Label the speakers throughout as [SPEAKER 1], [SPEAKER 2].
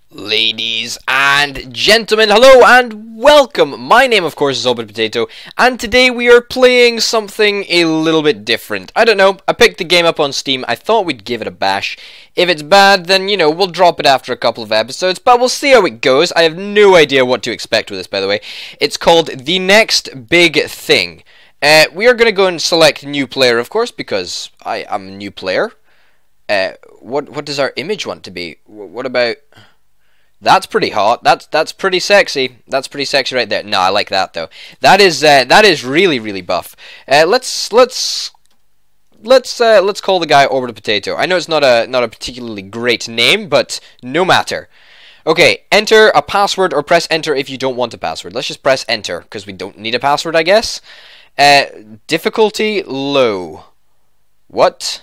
[SPEAKER 1] Ladies and gentlemen, hello and welcome! My name, of course, is outwith Potato, and today we are playing something a little bit different. I don't know, I picked the game up on Steam, I thought we'd give it a bash. If it's bad, then, we'll drop it after a couple of episodes, but we'll see how it goes. I have no idea what to expect with this, by the way. It's called The Next Big Thing. We are going to go and select new player, of course, because I am a new player. What does our image want to be? What about... That's pretty hot. That's pretty sexy. That's pretty sexy right there. No, I like that though. That is really buff. Let's call the guy Over the Potato. I know it's not a particularly great name, but no matter. Okay, enter a password or press enter if you don't want a password. Let's just press enter because we don't need a password, I guess. Difficulty low. What?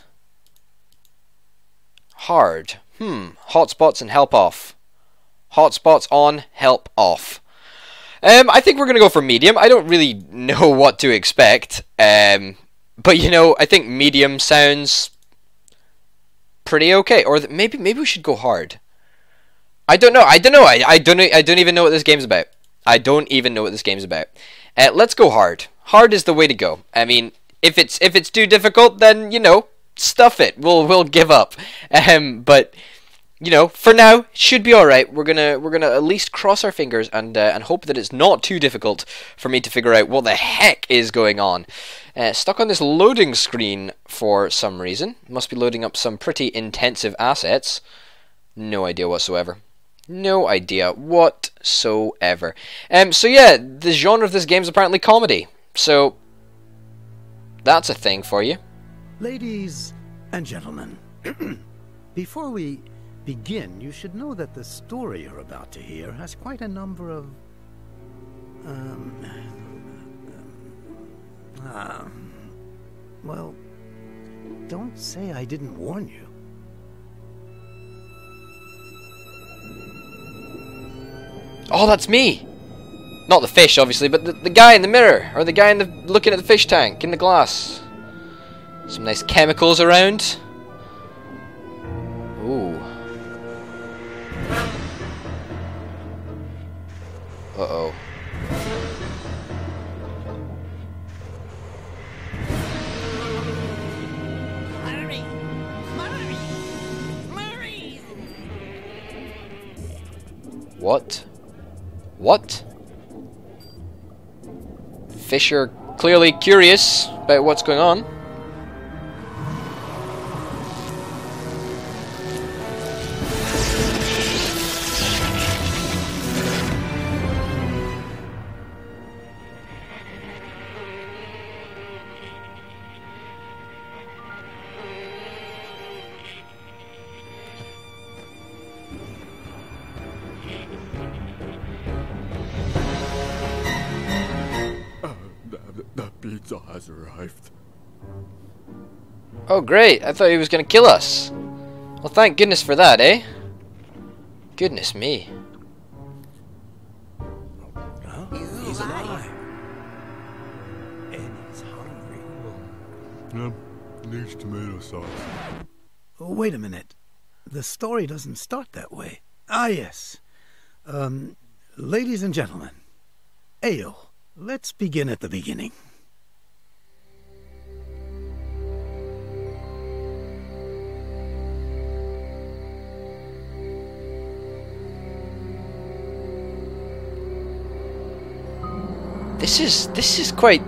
[SPEAKER 1] Hard. Hotspots and help off. Hotspots on, help off. I think we're going to go for medium. I don't really know what to expect. But, I think medium sounds pretty okay. Or maybe we should go hard. I don't know. I don't even know what this game's about. I don't even know what this game's about. Let's go hard. Hard is the way to go. I mean, if it's too difficult, then, stuff it. We'll give up. But... for now, it should be alright. We're gonna at least cross our fingers and hope that it's not too difficult for me to figure out what the heck is going on. Stuck on this loading screen for some reason. Must be loading up some pretty intensive assets. No idea whatsoever. No idea whatsoever. So yeah, the genre of this game is apparently comedy. So, that's a thing for you.
[SPEAKER 2] Ladies and gentlemen, before we begin, you should know that the story you're about to hear has quite a number of well, don't say I didn't warn you.
[SPEAKER 1] Oh, that's me! Not the fish, obviously, but the guy in the mirror, or the guy looking at the fish tank in the glass. Some nice chemicals around. Ooh. Uh-oh. Murray! What? What? Fish are clearly curious about what's going on.
[SPEAKER 3] The pizza has arrived.
[SPEAKER 1] Oh great, I thought he was gonna kill us. Well, thank goodness for that, eh? Goodness me.
[SPEAKER 2] Huh? He's alive. And he's hungry.
[SPEAKER 3] Yep, needs tomato sauce.
[SPEAKER 2] Oh, wait a minute. The story doesn't start that way. Ah, yes. Ladies and gentlemen, ale. Let's begin at the beginning.
[SPEAKER 1] This is quite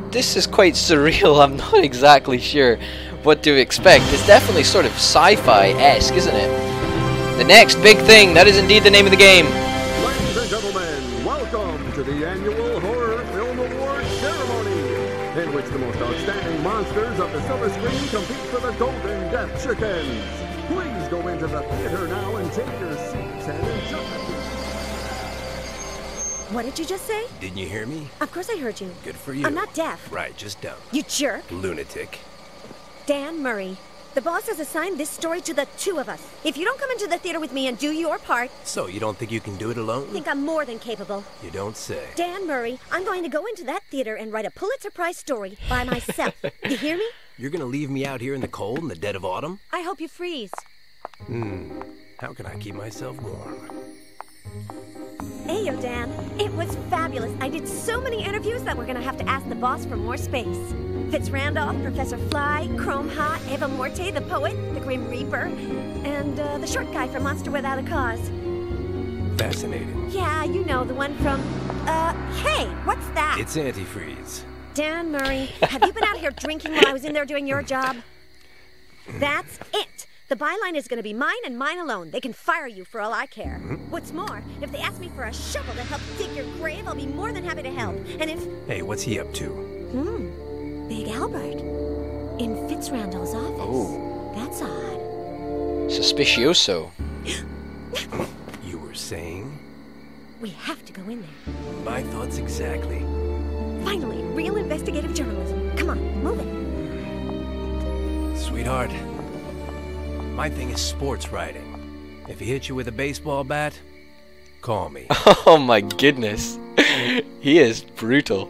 [SPEAKER 1] surreal. I'm not exactly sure what to expect. It's definitely sort of sci-fi-esque, isn't it? The Next Big Thing, that is indeed the name of the game.
[SPEAKER 4] Ladies and gentlemen, welcome to the annual Horror Film Awards ceremony, in which the most outstanding monsters of the silver screen compete for the Golden Death Chickens. Please go into the theater now and take your seats and enjoy.
[SPEAKER 5] What did you just say?
[SPEAKER 6] Didn't you hear me?
[SPEAKER 5] Of course I heard you.
[SPEAKER 6] Good for you.
[SPEAKER 5] I'm not deaf.
[SPEAKER 6] Right, just dumb.
[SPEAKER 5] You jerk.
[SPEAKER 6] Lunatic.
[SPEAKER 5] Dan Murray. The boss has assigned this story to the two of us. If you don't come into the theater with me and do your part...
[SPEAKER 6] So, you don't think you can do it alone?
[SPEAKER 5] I think I'm more than capable.
[SPEAKER 6] You don't say.
[SPEAKER 5] Dan Murray, I'm going to go into that theater and write a Pulitzer Prize story by myself. You hear me?
[SPEAKER 6] You're gonna leave me out here in the cold in the dead of autumn?
[SPEAKER 5] I hope you freeze.
[SPEAKER 6] How can I keep myself warm?
[SPEAKER 5] Ayo, Dan. It was fabulous. I did so many interviews that we're gonna have to ask the boss for more space. Fitz Randolph, Professor Fly, Chrome Hot, Eva Morte, the poet, the Grim Reaper, and the short guy from Monster Without a Cause.
[SPEAKER 6] Fascinating.
[SPEAKER 5] Yeah, you know, the one from, hey, what's that?
[SPEAKER 6] It's antifreeze.
[SPEAKER 5] Dan Murray, have you been out here drinking while I was in there doing your job? That's it. The byline is going to be mine and mine alone. They can fire you for all I care. What's more, if they ask me for a shovel to help dig your grave, I'll be more than happy to help. And if...
[SPEAKER 6] Hey, what's he up to?
[SPEAKER 5] Big Albert. In Fitz Randall's office.
[SPEAKER 1] Oh.
[SPEAKER 5] That's odd.
[SPEAKER 1] Suspicioso.
[SPEAKER 6] You were saying?
[SPEAKER 5] We have to go in there.
[SPEAKER 6] My thoughts exactly.
[SPEAKER 5] Finally, real investigative journalism. Come on, move it.
[SPEAKER 6] Sweetheart, my thing is sports writing. If he hits you with a baseball bat, call me.
[SPEAKER 1] Oh my goodness. He is brutal.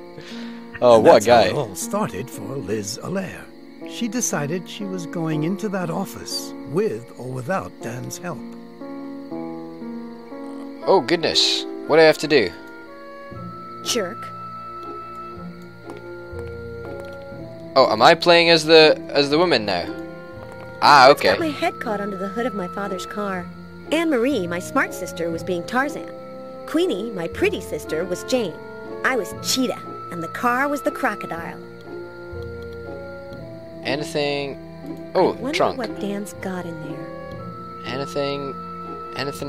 [SPEAKER 1] Oh, what a guy.
[SPEAKER 2] That's how it all started for Liz Allaire. She decided she was going into that office with or without Dan's help.
[SPEAKER 1] Oh goodness. What do I have to do?
[SPEAKER 5] Jerk.
[SPEAKER 1] Oh, am I playing as the woman now? Ah, okay.
[SPEAKER 5] Got my head caught under the hood of my father's car. Anne-Marie, my smart sister, was being Tarzan. Queenie, my pretty sister, was Jane. I was Cheetah, and the car was the crocodile.
[SPEAKER 1] Anything? Oh,
[SPEAKER 5] Wonder
[SPEAKER 1] trunk.
[SPEAKER 5] what Dan's got in there.
[SPEAKER 1] Anything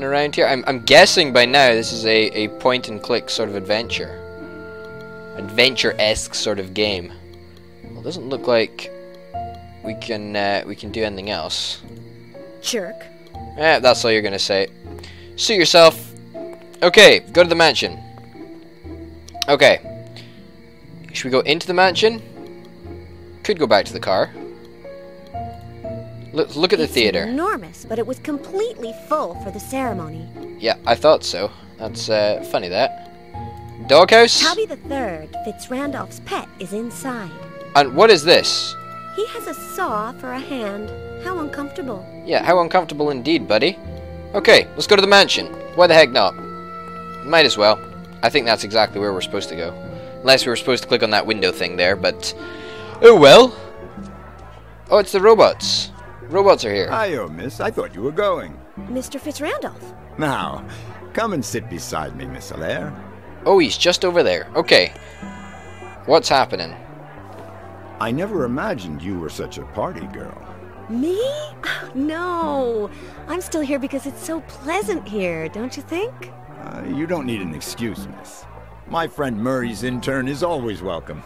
[SPEAKER 1] around here? I'm guessing by now this is a point and click sort of adventure-esque sort of game. Well, it doesn't look like we can do anything else.
[SPEAKER 5] Jerk.
[SPEAKER 1] That's all you're gonna say. Suit yourself. Okay, go to the mansion. Okay. Should we go into the mansion? Could go back to the car. Look at the theater.
[SPEAKER 5] It's enormous, but it was completely full for the ceremony.
[SPEAKER 1] Yeah, I thought so. That's funny that. Doghouse?
[SPEAKER 5] Tabby the Third, Fitz Randolph's pet, is inside.
[SPEAKER 1] And what is this?
[SPEAKER 5] He has a saw for a hand. How uncomfortable.
[SPEAKER 1] Yeah, how uncomfortable indeed, buddy. Okay, let's go to the mansion. Why the heck not? Might as well. I think that's exactly where we're supposed to go. Unless we were supposed to click on that window thing there, but... Oh well. Oh, it's the robots. Robots are here.
[SPEAKER 7] Hiyo, miss. I thought you were going.
[SPEAKER 5] Mr. Fitz Randolph.
[SPEAKER 7] Now, come and sit beside me, Miss Allaire.
[SPEAKER 1] Oh, he's just over there. Okay. What's happening?
[SPEAKER 7] I never imagined you were such a party girl.
[SPEAKER 5] Me? No. I'm still here because it's so pleasant here, don't you think?
[SPEAKER 7] You don't need an excuse, miss. My friend Murray's intern is always welcome.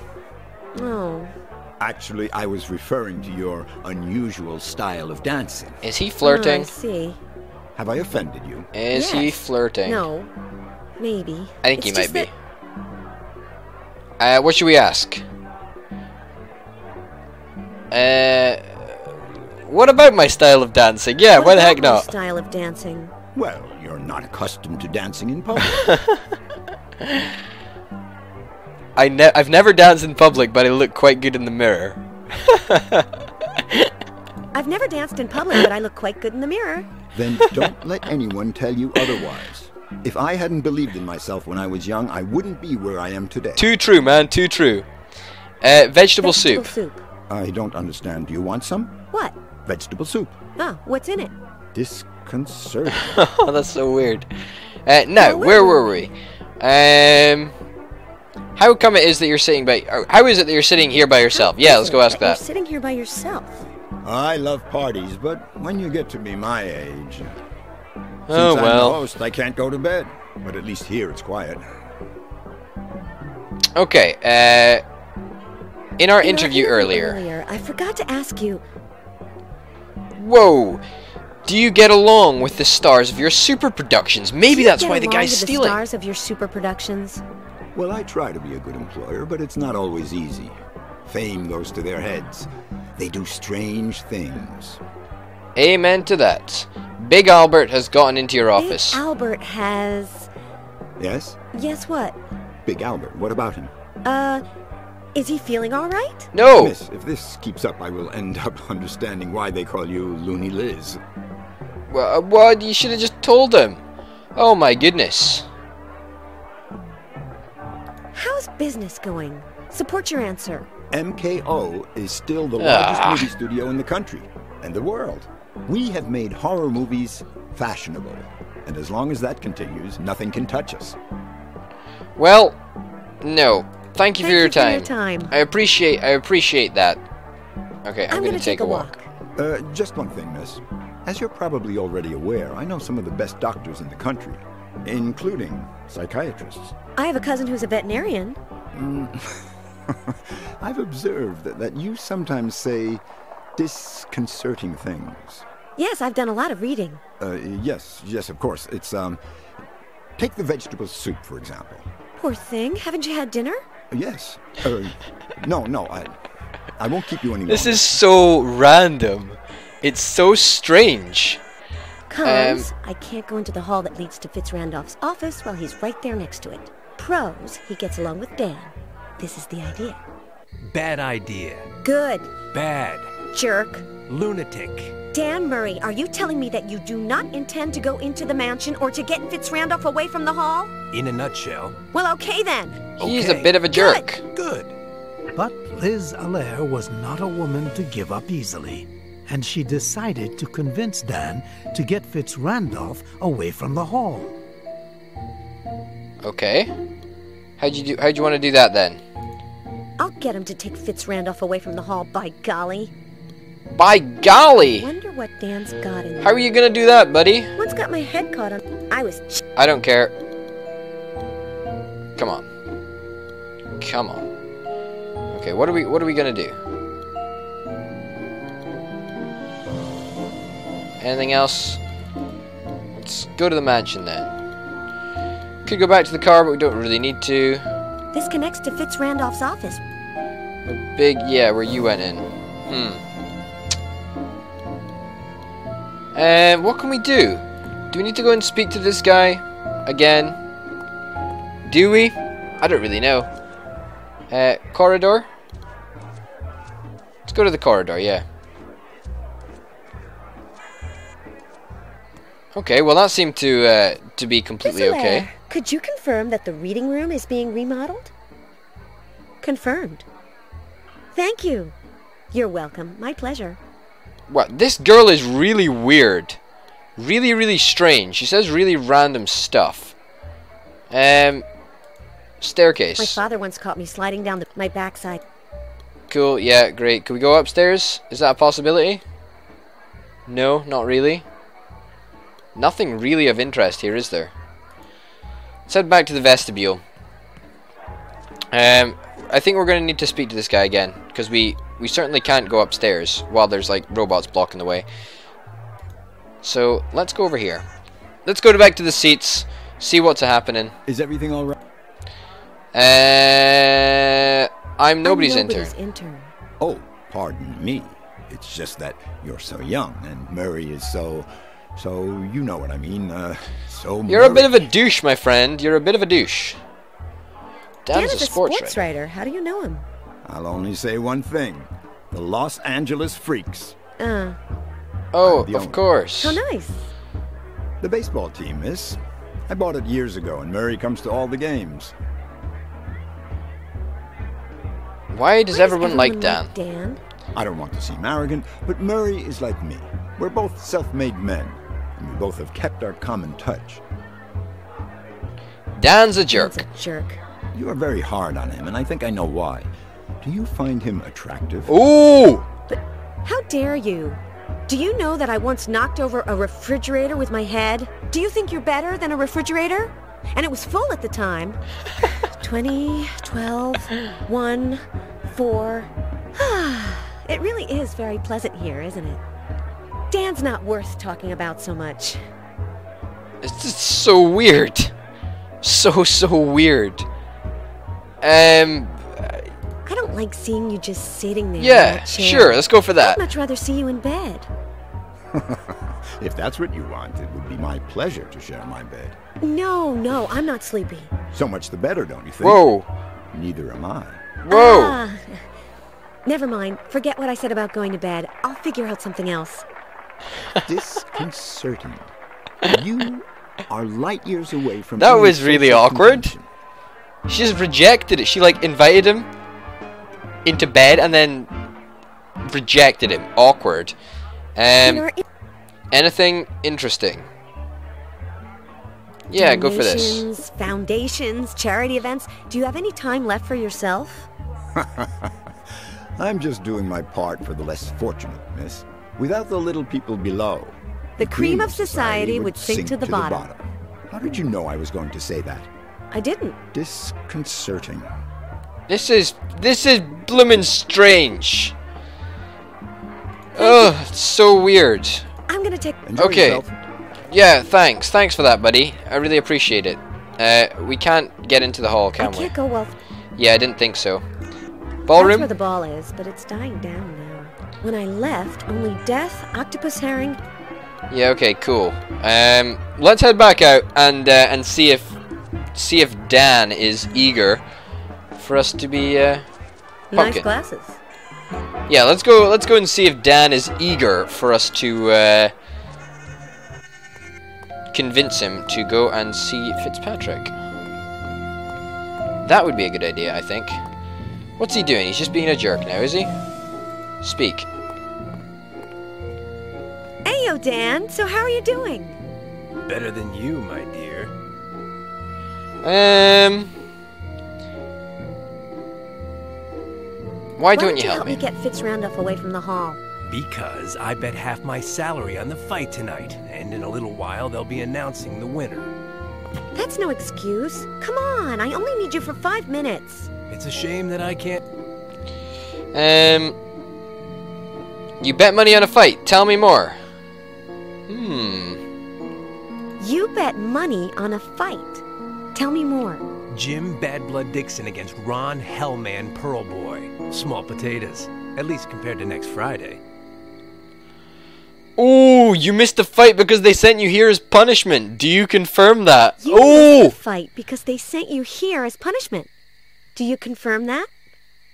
[SPEAKER 5] Oh.
[SPEAKER 7] Actually, I was referring to your unusual style of dancing.
[SPEAKER 1] Is he flirting?
[SPEAKER 5] I see.
[SPEAKER 7] Have I offended you?
[SPEAKER 1] Is he
[SPEAKER 5] Yes.
[SPEAKER 1] flirting?
[SPEAKER 5] No. Maybe.
[SPEAKER 1] I think
[SPEAKER 5] It's
[SPEAKER 1] he might
[SPEAKER 5] just
[SPEAKER 1] be.
[SPEAKER 5] that-
[SPEAKER 1] What should we ask? What about my style of dancing? Yeah,
[SPEAKER 5] What
[SPEAKER 1] why the heck
[SPEAKER 5] about my
[SPEAKER 1] not?
[SPEAKER 5] style of dancing.
[SPEAKER 7] Well, you're not accustomed to dancing in public.
[SPEAKER 1] I've never danced in public, but I look quite good in the mirror.
[SPEAKER 5] I've never danced in public, but I look quite good in the mirror.
[SPEAKER 7] Then don't let anyone tell you otherwise. If I hadn't believed in myself when I was young, I wouldn't be where I am today.
[SPEAKER 1] Too true, man. Too true. Vegetable soup.
[SPEAKER 7] I don't understand. Do you want some?
[SPEAKER 5] What?
[SPEAKER 7] Vegetable soup.
[SPEAKER 5] Ah, what's in it?
[SPEAKER 7] Disconcerting.
[SPEAKER 1] Oh, that's so weird. Now, where were we? How come it is that you're sitting by... How is it that you're sitting here by yourself? Yeah, let's go ask
[SPEAKER 5] You're
[SPEAKER 1] that.
[SPEAKER 5] sitting here by yourself.
[SPEAKER 7] I love parties, but when you get to be my age... Since
[SPEAKER 1] Oh,
[SPEAKER 7] I'm the
[SPEAKER 1] well.
[SPEAKER 7] host, I can't go to bed. But at least here it's quiet.
[SPEAKER 1] Okay, in our interview earlier...
[SPEAKER 5] I forgot to ask you.
[SPEAKER 1] Whoa! Do you get along with the stars of your super productions? Maybe that's why the guy's stealing.
[SPEAKER 5] The stars of your super productions.
[SPEAKER 7] Well, I try to be a good employer, but it's not always easy. Fame goes to their heads. They do strange things.
[SPEAKER 1] Amen to that. Big Albert has gotten into your office.
[SPEAKER 5] Big Albert has...
[SPEAKER 7] Yes?
[SPEAKER 5] Yes, what?
[SPEAKER 7] Big Albert, what about him?
[SPEAKER 5] Is he feeling all right?
[SPEAKER 1] No!
[SPEAKER 7] Miss, if this keeps up, I will end up understanding why they call you Loony Liz.
[SPEAKER 1] What? You should have just told him. Oh my goodness.
[SPEAKER 5] How's business going? Support your answer.
[SPEAKER 7] MKO is still the largest movie studio in the country and the world. We have made horror movies fashionable. And as long as that continues, nothing can touch us.
[SPEAKER 1] Well, no. Thank you for your time.
[SPEAKER 5] time.
[SPEAKER 1] I appreciate that. Okay, I'm gonna take a walk.
[SPEAKER 7] Just one thing, miss. As you're probably already aware, I know some of the best doctors in the country, including psychiatrists.
[SPEAKER 5] I have a cousin who's a veterinarian.
[SPEAKER 7] I've observed that you sometimes say disconcerting things.
[SPEAKER 5] Yes, I've done a lot of reading.
[SPEAKER 7] Yes, of course. It's, take the vegetable soup, for example.
[SPEAKER 5] Poor thing. Haven't you had dinner?
[SPEAKER 7] Yes. No, I won't keep you any longer.
[SPEAKER 1] This is so random. It's so strange.
[SPEAKER 5] Cons, I can't go into the hall that leads to Fitzrandolph's office while he's right there next to it. Pros, he gets along with Dan. This is the idea.
[SPEAKER 6] Bad idea.
[SPEAKER 5] Good.
[SPEAKER 6] Bad.
[SPEAKER 5] Jerk.
[SPEAKER 6] Lunatic.
[SPEAKER 5] Dan Murray, are you telling me that you do not intend to go into the mansion or to get Fitzrandolph away from the hall?
[SPEAKER 6] In a nutshell.
[SPEAKER 5] Well, okay then.
[SPEAKER 1] He's a bit of a jerk.
[SPEAKER 6] Good.
[SPEAKER 2] But Liz Allaire was not a woman to give up easily, and she decided to convince Dan to get Fitzrandolph away from the hall.
[SPEAKER 1] Okay. How'd you want to do that then?
[SPEAKER 5] I'll get him to take Fitzrandolph away from the hall, by golly.
[SPEAKER 1] By golly!
[SPEAKER 5] Wonder what Dan's got in there.
[SPEAKER 1] How are you gonna do that, buddy?
[SPEAKER 5] Once got my head caught on. I was.
[SPEAKER 1] I don't care. Come on. Come on. Okay, what are we gonna do? Anything else? Let's go to the mansion then. Could go back to the car, but we don't really need to.
[SPEAKER 5] This connects to Fitzrandolph's office.
[SPEAKER 1] Yeah, where you went in. What can we do? Do we need to go and speak to this guy again? Do we? I don't really know. Corridor? Let's go to the corridor, yeah. Okay, well that seemed to be completely
[SPEAKER 5] Miss
[SPEAKER 1] okay.
[SPEAKER 5] Allaire, could you confirm that the reading room is being remodeled? Confirmed. Thank you. You're welcome. My pleasure.
[SPEAKER 1] What? This girl is really weird. Really, really strange. She says really random stuff. Staircase.
[SPEAKER 5] My father once caught me sliding down my backside.
[SPEAKER 1] Cool, yeah, great. Can we go upstairs? Is that a possibility? No, not really. Nothing really of interest here, is there? Let's head back to the vestibule. I think we're going to need to speak to this guy again, because we certainly can't go upstairs while there's like robots blocking the way. So let's go over here. Let's go back to the seats, see what's happening.
[SPEAKER 7] Is everything all right?
[SPEAKER 1] I'm nobody's intern.
[SPEAKER 7] Oh, pardon me. It's just that you're so young, and Murray is so you know what I mean. So
[SPEAKER 1] you're a bit of a douche, my friend. You're a bit of a douche.
[SPEAKER 5] Dan is a sports writer. How do you know him?
[SPEAKER 7] I'll only say one thing. The Los Angeles Freaks.
[SPEAKER 1] Oh, of course.
[SPEAKER 5] How nice.
[SPEAKER 7] The baseball team, miss. I bought it years ago, and Murray comes to all the games.
[SPEAKER 1] Why does everyone like Dan?
[SPEAKER 5] Dan?
[SPEAKER 7] I don't want to seem arrogant, but Murray is like me. We're both self-made men, and we both have kept our common touch.
[SPEAKER 1] Dan's a jerk.
[SPEAKER 5] Dan's a jerk.
[SPEAKER 7] You are very hard on him, and I think I know why. Do you find him attractive?
[SPEAKER 1] Ooh!
[SPEAKER 5] But how dare you? Do you know that I once knocked over a refrigerator with my head? Do you think you're better than a refrigerator? And it was full at the time. 20, 12, 1, 4. It really is very pleasant here, isn't it? Dan's not worth talking about so much.
[SPEAKER 1] It's just so weird. So weird.
[SPEAKER 5] I don't like seeing you just sitting there in
[SPEAKER 1] Yeah,
[SPEAKER 5] that chair.
[SPEAKER 1] sure, let's go for that.
[SPEAKER 5] I'd much rather see you in bed.
[SPEAKER 7] If that's what you want, it would be my pleasure to share my bed.
[SPEAKER 5] No, I'm not sleepy.
[SPEAKER 7] So much the better, don't you think?
[SPEAKER 1] Whoa.
[SPEAKER 7] Neither am I.
[SPEAKER 1] Whoa.
[SPEAKER 5] Never mind. Forget what I said about going to bed. I'll figure out something else.
[SPEAKER 7] Disconcerting. You are light years away from.
[SPEAKER 1] That
[SPEAKER 7] any
[SPEAKER 1] was really
[SPEAKER 7] social
[SPEAKER 1] awkward.
[SPEAKER 7] convention.
[SPEAKER 1] She just rejected it. She like invited him into bed and then rejected him. Awkward. Anything interesting? Yeah, go for this.
[SPEAKER 5] Donations, foundations, charity events. Do you have any time left for yourself?
[SPEAKER 7] I'm just doing my part for the less fortunate, miss. Without the little people below,
[SPEAKER 5] The cream of society would sink to the bottom.
[SPEAKER 7] How did you know I was going to say that?
[SPEAKER 5] I didn't.
[SPEAKER 7] Disconcerting.
[SPEAKER 1] This is bloomin' strange. Ugh, it's so weird.
[SPEAKER 5] I'm gonna take...
[SPEAKER 7] Enjoy
[SPEAKER 1] Okay.
[SPEAKER 7] yourself.
[SPEAKER 1] Yeah, thanks. Thanks for that, buddy. I really appreciate it. We can't get into the hall,
[SPEAKER 5] I
[SPEAKER 1] can we?
[SPEAKER 5] can't go well.
[SPEAKER 1] Yeah, I didn't think so.
[SPEAKER 5] That's
[SPEAKER 1] Ballroom?
[SPEAKER 5] where the ball is, but it's dying down now. When I left, only death, octopus herring...
[SPEAKER 1] Yeah, okay, cool. Let's head back out and see if Dan is eager for us to be
[SPEAKER 5] Nice
[SPEAKER 1] pumpkin.
[SPEAKER 5] glasses.
[SPEAKER 1] Yeah, let's go and see if Dan is eager for us to convince him to go and see Fitzpatrick. That would be a good idea, I think. What's he doing? He's just being a jerk now, is he? Speak.
[SPEAKER 5] Heyo, Dan. So how are you doing?
[SPEAKER 6] Better than you, my dear.
[SPEAKER 1] Why don't you help
[SPEAKER 5] me
[SPEAKER 1] me?
[SPEAKER 5] get Fitz Roundup away from the hall?
[SPEAKER 6] Because I bet half my salary on the fight tonight, and in a little while they'll be announcing the winner.
[SPEAKER 5] That's no excuse. Come on, I only need you for 5 minutes.
[SPEAKER 6] It's a shame that I can't...
[SPEAKER 1] You bet money on a fight. Tell me more.
[SPEAKER 5] You bet money on a fight. Tell me more.
[SPEAKER 6] Jim Bad Blood Dixon against Ron Hellman Pearlboy. Small potatoes. At least compared to next Friday.
[SPEAKER 1] Oh, you missed the fight because they sent you here as punishment. Do you confirm that?
[SPEAKER 5] You
[SPEAKER 1] Oh!
[SPEAKER 5] missed the fight because they sent you here as punishment. Do you confirm that?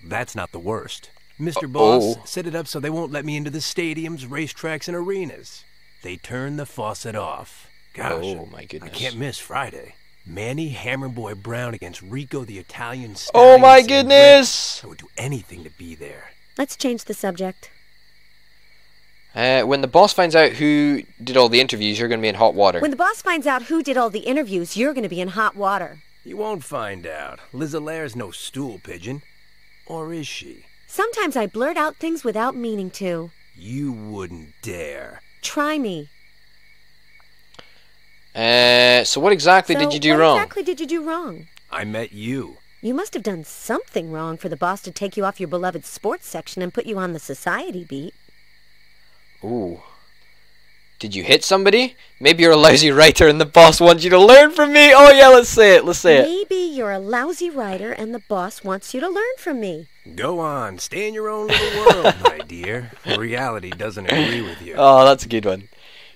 [SPEAKER 6] That's not the worst. Mr. Boss
[SPEAKER 1] oh.
[SPEAKER 6] set it up so they won't let me into the stadiums, racetracks, and arenas. They turned the faucet off. Gosh,
[SPEAKER 1] Oh, my goodness.
[SPEAKER 6] I can't miss Friday. Manny Hammerboy Brown against Rico the Italian
[SPEAKER 1] Oh my
[SPEAKER 6] Stallion in
[SPEAKER 1] goodness!
[SPEAKER 6] red. I would do anything to be there.
[SPEAKER 5] Let's change the subject.
[SPEAKER 1] When the boss finds out who did all the interviews, you're going to be in hot water.
[SPEAKER 5] When the boss finds out who did all the interviews, you're going to be in hot water.
[SPEAKER 6] You won't find out. Liz Allaire's no stool pigeon. Or is she?
[SPEAKER 5] Sometimes I blurt out things without meaning to.
[SPEAKER 6] You wouldn't dare.
[SPEAKER 5] Try me.
[SPEAKER 1] So what exactly did you do wrong?
[SPEAKER 5] What exactly did you do wrong?
[SPEAKER 6] I met you.
[SPEAKER 5] You must have done something wrong for the boss to take you off your beloved sports section and put you on the society beat.
[SPEAKER 1] Ooh. Did you hit somebody? Maybe you're a lousy writer and the boss wants you to learn from me. Oh yeah, let's say it. Let's say it.
[SPEAKER 5] Maybe you're a lousy writer and the boss wants you to learn from me.
[SPEAKER 6] Go on, stay in your own little world, my dear. Reality doesn't agree with you.
[SPEAKER 1] Oh, that's a good one.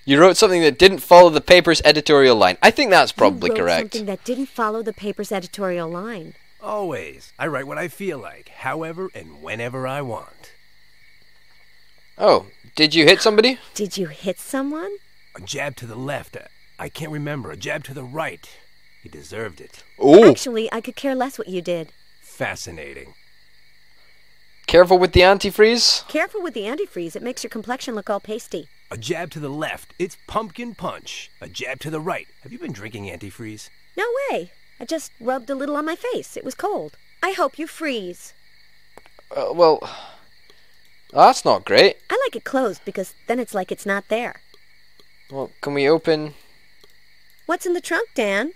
[SPEAKER 1] You wrote something that didn't follow the paper's editorial line. I think that's probably
[SPEAKER 5] You wrote
[SPEAKER 1] correct.
[SPEAKER 5] something that didn't follow the paper's editorial line.
[SPEAKER 6] Always. I write what I feel like, however and whenever I want.
[SPEAKER 1] Oh, did you hit somebody?
[SPEAKER 5] Did you hit someone?
[SPEAKER 6] A jab to the left. I can't remember. A jab to the right. He deserved it.
[SPEAKER 1] Ooh.
[SPEAKER 5] Actually, I could care less what you did.
[SPEAKER 6] Fascinating.
[SPEAKER 1] Careful with the antifreeze.
[SPEAKER 5] Careful with the antifreeze. It makes your complexion look all pasty.
[SPEAKER 6] A jab to the left. It's pumpkin punch. A jab to the right. Have you been drinking antifreeze?
[SPEAKER 5] No way. I just rubbed a little on my face. It was cold. I hope you freeze.
[SPEAKER 1] Well, that's not great.
[SPEAKER 5] I like it closed because then it's like it's not there.
[SPEAKER 1] Well, can we open?
[SPEAKER 5] What's in the trunk, Dan?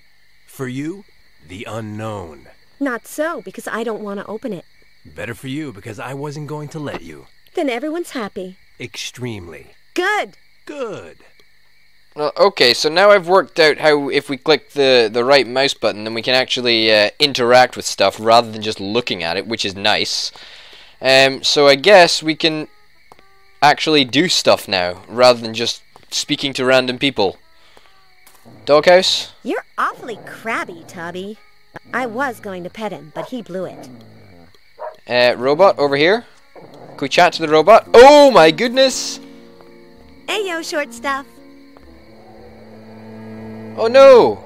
[SPEAKER 6] For you, the unknown.
[SPEAKER 5] Not so, because I don't want to open it.
[SPEAKER 6] Better for you, because I wasn't going to let you.
[SPEAKER 5] Then everyone's happy.
[SPEAKER 6] Extremely.
[SPEAKER 5] Good.
[SPEAKER 6] Good.
[SPEAKER 1] Well, okay, so now I've worked out how if we click the right mouse button, then we can actually interact with stuff rather than just looking at it, which is nice. So I guess we can actually do stuff now, rather than just speaking to random people. Doghouse?
[SPEAKER 5] You're awfully crabby, Tubby. I was going to pet him, but he blew it.
[SPEAKER 1] Robot, over here. Can we chat to the robot? Oh my goodness!
[SPEAKER 5] Hey, yo, short stuff.
[SPEAKER 1] Oh no!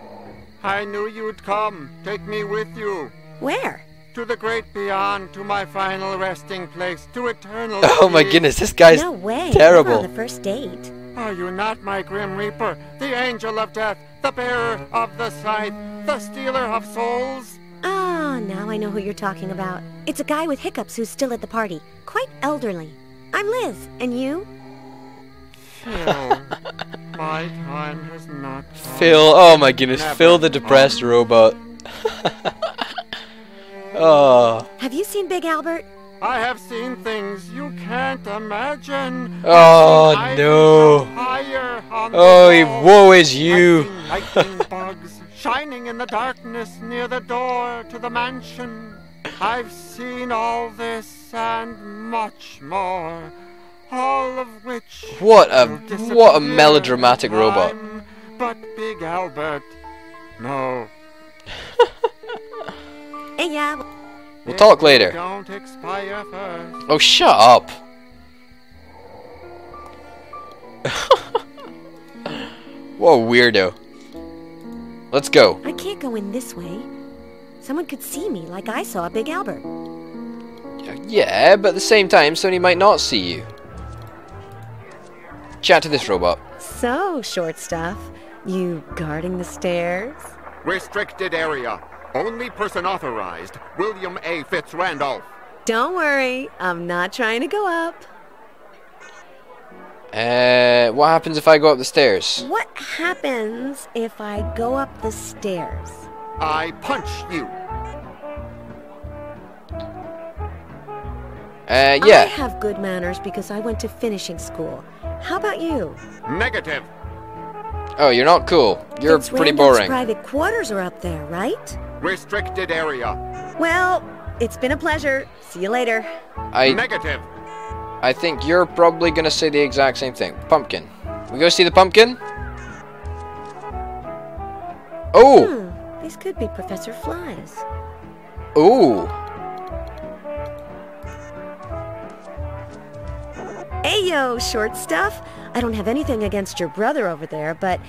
[SPEAKER 8] I knew you'd come. Take me with you.
[SPEAKER 5] Where?
[SPEAKER 8] To the great beyond, to my final resting place, to eternal
[SPEAKER 1] Oh my
[SPEAKER 8] peace.
[SPEAKER 1] goodness, this guy's
[SPEAKER 5] No way.
[SPEAKER 1] terrible.
[SPEAKER 5] Never on the first date.
[SPEAKER 8] Are you not my grim reaper, the angel of death, the bearer of the scythe, the stealer of souls?
[SPEAKER 5] Ah, now I know who you're talking about. It's a guy with hiccups who's still at the party. Quite elderly. I'm Liz, and you?
[SPEAKER 8] Phil, my time has not come.
[SPEAKER 1] Phil, oh my goodness,
[SPEAKER 8] Never
[SPEAKER 1] Phil the depressed
[SPEAKER 8] come.
[SPEAKER 1] robot. Oh.
[SPEAKER 5] Have you seen Big Albert?
[SPEAKER 8] I have seen things you can't imagine.
[SPEAKER 1] Oh,
[SPEAKER 8] I've seen
[SPEAKER 1] no.
[SPEAKER 8] items higher on the
[SPEAKER 1] Oh,
[SPEAKER 8] wall.
[SPEAKER 1] woe is you.
[SPEAKER 8] I've seen lightning bugs shining in the darkness near the door to the mansion. I've seen all this and much more, all of which
[SPEAKER 1] What
[SPEAKER 8] will
[SPEAKER 1] a
[SPEAKER 8] disappear
[SPEAKER 1] melodramatic
[SPEAKER 8] in
[SPEAKER 1] robot.
[SPEAKER 8] time. But Big Albert, no.
[SPEAKER 5] Hey, yeah.
[SPEAKER 1] We'll talk later.
[SPEAKER 8] Don't expire first.
[SPEAKER 1] Oh, shut up. What a weirdo. Let's go.
[SPEAKER 5] I can't go in this way. Someone could see me like I saw Big Albert.
[SPEAKER 1] Yeah, but at the same time, Sony might not see you. Chat to this robot.
[SPEAKER 5] So, short stuff, you guarding the stairs?
[SPEAKER 4] Restricted area. Only person authorized, William A. Fitzrandolph.
[SPEAKER 5] Don't worry, I'm not trying to go up.
[SPEAKER 1] What happens if I go up the stairs?
[SPEAKER 5] What happens if I go up the stairs?
[SPEAKER 4] I punch you.
[SPEAKER 5] I
[SPEAKER 1] Yeah.
[SPEAKER 5] have good manners because I went to finishing school. How about you?
[SPEAKER 4] Negative.
[SPEAKER 1] Oh, you're not cool. You're
[SPEAKER 5] It's
[SPEAKER 1] pretty
[SPEAKER 5] Randall's
[SPEAKER 1] boring.
[SPEAKER 5] private quarters are up there, right?
[SPEAKER 4] Restricted area.
[SPEAKER 5] Well, it's been a pleasure. See you later.
[SPEAKER 4] Negative.
[SPEAKER 1] I think you're probably gonna say the exact same thing. Pumpkin. We go see the pumpkin? Oh!
[SPEAKER 5] These could be Professor Flies.
[SPEAKER 1] Ooh!
[SPEAKER 5] Hey, yo, short stuff. I don't have anything against your brother over there, but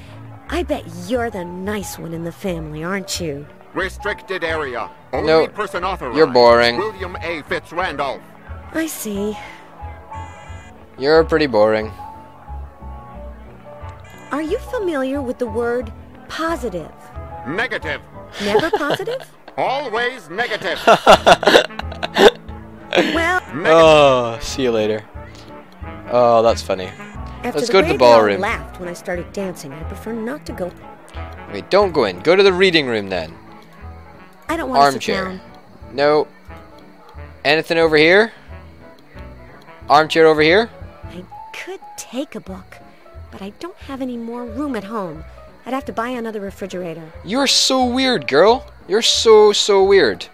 [SPEAKER 5] I bet you're the nice one in the family, aren't you?
[SPEAKER 4] Restricted area. Only
[SPEAKER 1] No,
[SPEAKER 4] person authorized.
[SPEAKER 1] you're boring.
[SPEAKER 4] William A. Fitzrandolph.
[SPEAKER 5] I see.
[SPEAKER 1] You're pretty boring.
[SPEAKER 5] Are you familiar with the word positive?
[SPEAKER 4] Negative.
[SPEAKER 5] Never positive?
[SPEAKER 4] Always negative.
[SPEAKER 5] Well,
[SPEAKER 1] Oh, see you later. Oh, that's funny.
[SPEAKER 5] after
[SPEAKER 1] Let's
[SPEAKER 5] the
[SPEAKER 1] go to the
[SPEAKER 5] graveyard
[SPEAKER 1] ballroom.
[SPEAKER 5] laughed when I started dancing. I prefer not to go.
[SPEAKER 1] Wait, don't go in. Go to the reading room then.
[SPEAKER 5] I don't want to sit
[SPEAKER 1] Armchair.
[SPEAKER 5] down.
[SPEAKER 1] No. Anything over here? Armchair over here?
[SPEAKER 5] I could take a book, but I don't have any more room at home. I'd have to buy another refrigerator.
[SPEAKER 1] You're so weird, girl. You're so weird.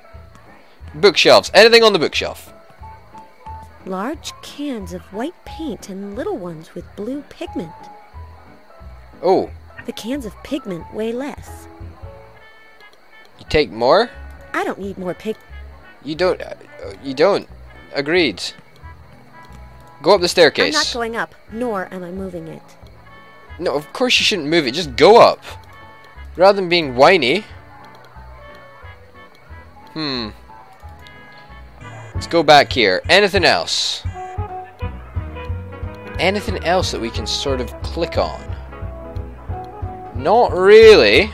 [SPEAKER 1] Bookshelves. Anything on the bookshelf?
[SPEAKER 5] Large cans of white paint and little ones with blue pigment.
[SPEAKER 1] Oh,
[SPEAKER 5] The cans of pigment weigh less.
[SPEAKER 1] you take more?
[SPEAKER 5] I don't need more pig.
[SPEAKER 1] You don't. You don't. Agreed. Go up the staircase.
[SPEAKER 5] I'm not going up, nor am I moving it.
[SPEAKER 1] No, of course you shouldn't move it. Just go up. Rather than being whiny. Let's go back here. Anything else? Anything else that we can sort of click on? Not really.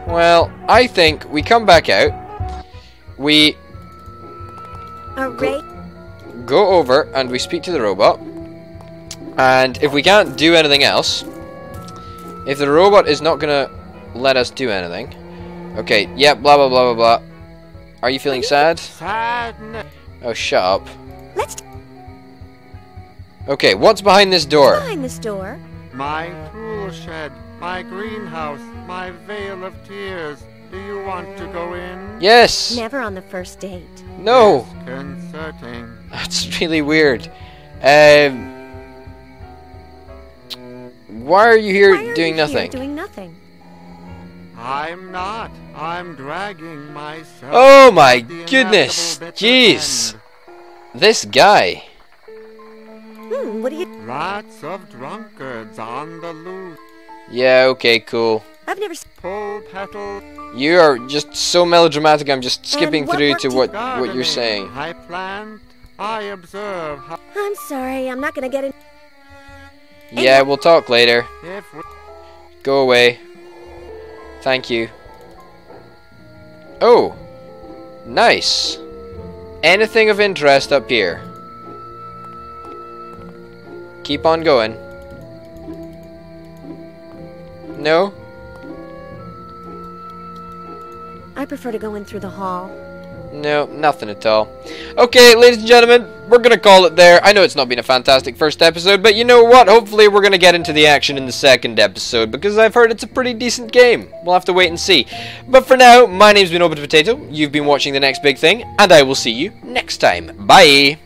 [SPEAKER 1] Well, I think we come back out. We
[SPEAKER 5] Alright.
[SPEAKER 1] go over and we speak to the robot. And if we can't do anything else, if the robot is not gonna let us do anything, okay, yep, blah blah blah blah blah. Are you feeling sad?
[SPEAKER 8] Sadness.
[SPEAKER 1] Oh, shut up.
[SPEAKER 5] Let's
[SPEAKER 1] Okay, what's behind this door?
[SPEAKER 5] behind this door.
[SPEAKER 8] My tool shed, my greenhouse, my vale of tears. Do you want to go in?
[SPEAKER 1] Yes.
[SPEAKER 5] Never on the first date.
[SPEAKER 1] No.
[SPEAKER 8] Disconcerting.
[SPEAKER 1] That's really weird. Why are you here
[SPEAKER 5] Why are
[SPEAKER 1] doing
[SPEAKER 5] you
[SPEAKER 1] nothing?
[SPEAKER 5] Here doing nothing.
[SPEAKER 8] I'm not. I'm dragging myself.
[SPEAKER 1] Oh my
[SPEAKER 8] to the
[SPEAKER 1] goodness.
[SPEAKER 8] inevitable bitter
[SPEAKER 1] Jeez.
[SPEAKER 8] end.
[SPEAKER 1] This guy.
[SPEAKER 5] What do you...
[SPEAKER 8] Lots of drunkards on the loose.
[SPEAKER 1] Yeah, okay, cool.
[SPEAKER 5] I've never...
[SPEAKER 8] Pull petal.
[SPEAKER 1] You are just so melodramatic, I'm just skipping
[SPEAKER 5] what
[SPEAKER 1] through
[SPEAKER 5] work
[SPEAKER 1] to
[SPEAKER 5] do-
[SPEAKER 1] what
[SPEAKER 8] Gardening.
[SPEAKER 1] you're saying.
[SPEAKER 8] I plant. I observe.
[SPEAKER 5] I'm sorry, I'm not gonna get in...
[SPEAKER 1] Yeah, we'll talk later.
[SPEAKER 8] If we...
[SPEAKER 1] Go away. Thank you. Oh! Nice! Anything of interest up here? Keep on going. No?
[SPEAKER 5] I prefer to go in through the hall.
[SPEAKER 1] No, nothing at all. Okay, ladies and gentlemen, we're gonna call it there. I know it's not been a fantastic first episode, but you know what? Hopefully we're gonna get into the action in the second episode, because I've heard it's a pretty decent game. We'll have to wait and see. But for now, my name's been Open Potato, you've been watching The Next Big Thing, and I will see you next time. Bye!